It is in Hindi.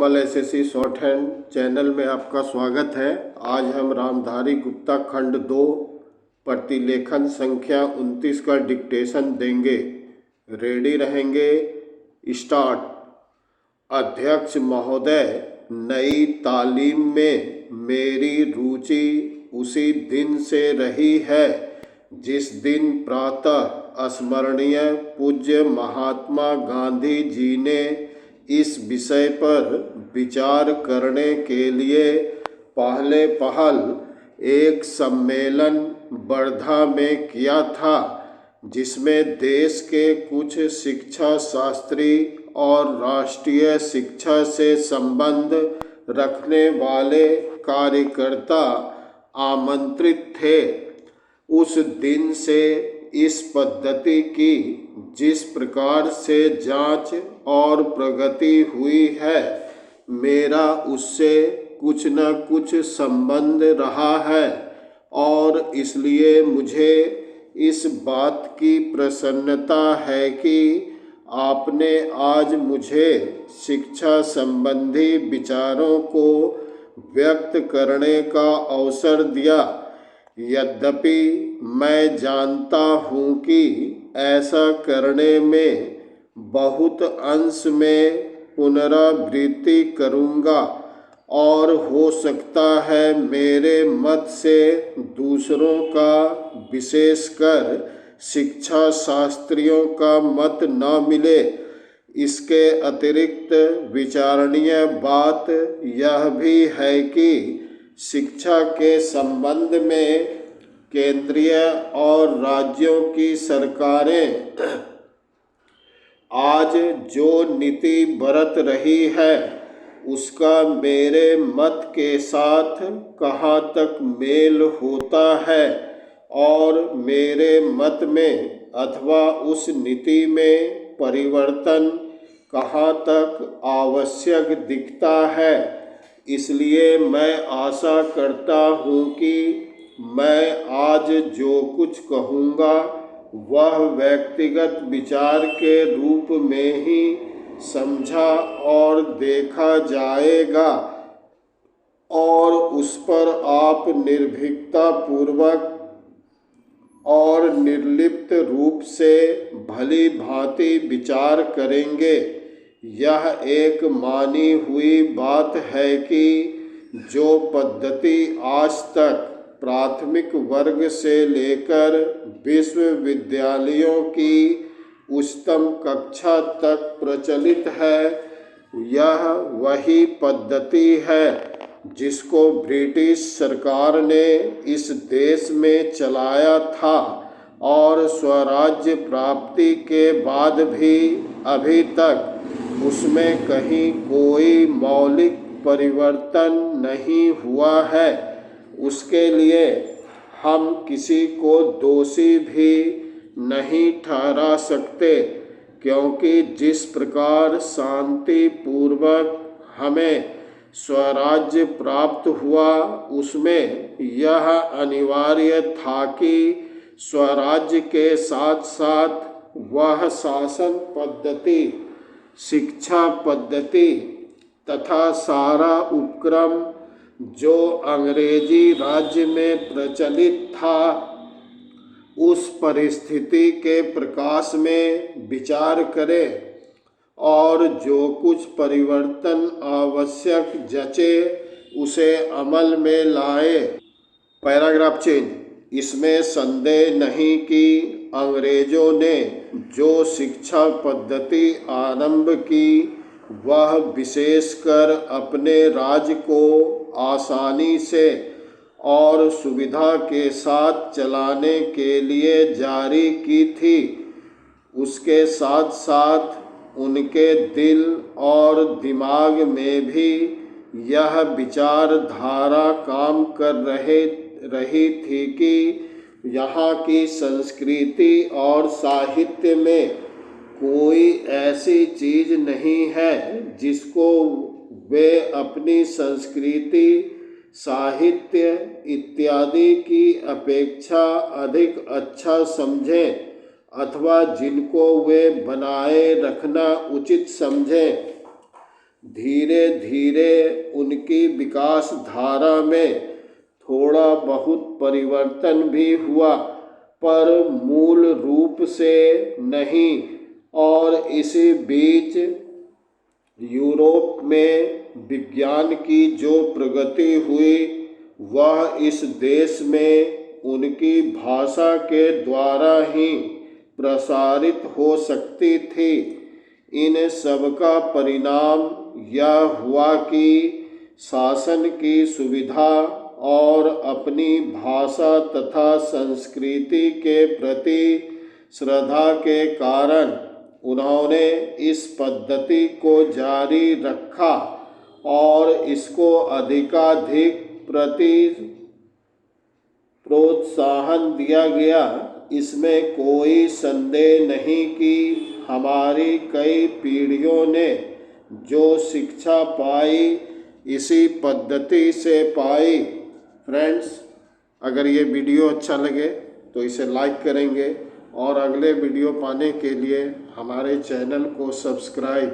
कमल एसएससी शॉर्ट हैंड चैनल में आपका स्वागत है। आज हम रामधारी गुप्ता खंड 2 प्रतिलेखन संख्या 29 का डिक्टेशन देंगे। रेडी रहेंगे? स्टार्ट। अध्यक्ष महोदय, नई तालीम में मेरी रुचि उसी दिन से रही है जिस दिन प्रातः स्मरणीय पूज्य महात्मा गांधी जी ने इस विषय पर विचार करने के लिए पहले पहल एक सम्मेलन वर्धा में किया था, जिसमें देश के कुछ शिक्षा शास्त्री और राष्ट्रीय शिक्षा से संबंध रखने वाले कार्यकर्ता आमंत्रित थे। उस दिन से इस पद्धति की जिस प्रकार से जांच और प्रगति हुई है, मेरा उससे कुछ न कुछ संबंध रहा है और इसलिए मुझे इस बात की प्रसन्नता है कि आपने आज मुझे शिक्षा संबंधी विचारों को व्यक्त करने का अवसर दिया। यद्यपि मैं जानता हूँ कि ऐसा करने में बहुत अंश में पुनरावृत्ति करूँगा और हो सकता है मेरे मत से दूसरों का, विशेषकर शिक्षा शास्त्रियों का मत न मिले। इसके अतिरिक्त विचारणीय बात यह भी है कि शिक्षा के संबंध में केंद्रीय और राज्यों की सरकारें आज जो नीति बरत रही है, उसका मेरे मत के साथ कहाँ तक मेल होता है और मेरे मत में अथवा उस नीति में परिवर्तन कहाँ तक आवश्यक दिखता है। इसलिए मैं आशा करता हूँ कि मैं आज जो कुछ कहूँगा वह व्यक्तिगत विचार के रूप में ही समझा और देखा जाएगा और उस पर आप निर्भीकता पूर्वक और निर्लिप्त रूप से भली भांति विचार करेंगे। यह एक मानी हुई बात है कि जो पद्धति आज तक प्राथमिक वर्ग से लेकर विश्वविद्यालयों की उच्चतम कक्षा तक प्रचलित है, यह वही पद्धति है जिसको ब्रिटिश सरकार ने इस देश में चलाया था और स्वराज्य प्राप्ति के बाद भी अभी तक उसमें कहीं कोई मौलिक परिवर्तन नहीं हुआ है। उसके लिए हम किसी को दोषी भी नहीं ठहरा सकते, क्योंकि जिस प्रकार शांति पूर्वक हमें स्वराज्य प्राप्त हुआ, उसमें यह अनिवार्य था कि स्वराज्य के साथ साथ वह शासन पद्धति, शिक्षा पद्धति तथा सारा उपक्रम जो अंग्रेजी राज्य में प्रचलित था, उस परिस्थिति के प्रकाश में विचार करें और जो कुछ परिवर्तन आवश्यक जचे उसे अमल में लाए। Paragraph change. इसमें संदेह नहीं कि अंग्रेजों ने जो शिक्षा पद्धति आरंभ की, वह विशेषकर अपने राज्य को आसानी से और सुविधा के साथ चलाने के लिए जारी की थी। उसके साथ साथ उनके दिल और दिमाग में भी यह विचारधारा काम कर रही थी कि यहाँ की संस्कृति और साहित्य में कोई ऐसी चीज़ नहीं है जिसको वे अपनी संस्कृति, साहित्य इत्यादि की अपेक्षा अधिक अच्छा समझें अथवा जिनको वे बनाए रखना उचित समझें। धीरे धीरे उनकी विकास धारा में थोड़ा बहुत परिवर्तन भी हुआ, पर मूल रूप से नहीं। और इसी बीच यूरोप में विज्ञान की जो प्रगति हुई वह इस देश में उनकी भाषा के द्वारा ही प्रसारित हो सकती थी। इन सब का परिणाम यह हुआ कि शासन की सुविधा और अपनी भाषा तथा संस्कृति के प्रति श्रद्धा के कारण उन्होंने इस पद्धति को जारी रखा और इसको अधिकाधिक प्रोत्साहन दिया गया। इसमें कोई संदेह नहीं कि हमारी कई पीढ़ियों ने जो शिक्षा पाई इसी पद्धति से पाई। फ्रेंड्स, अगर ये वीडियो अच्छा लगे तो इसे लाइक करेंगे और अगले वीडियो पाने के लिए हमारे चैनल को सब्सक्राइब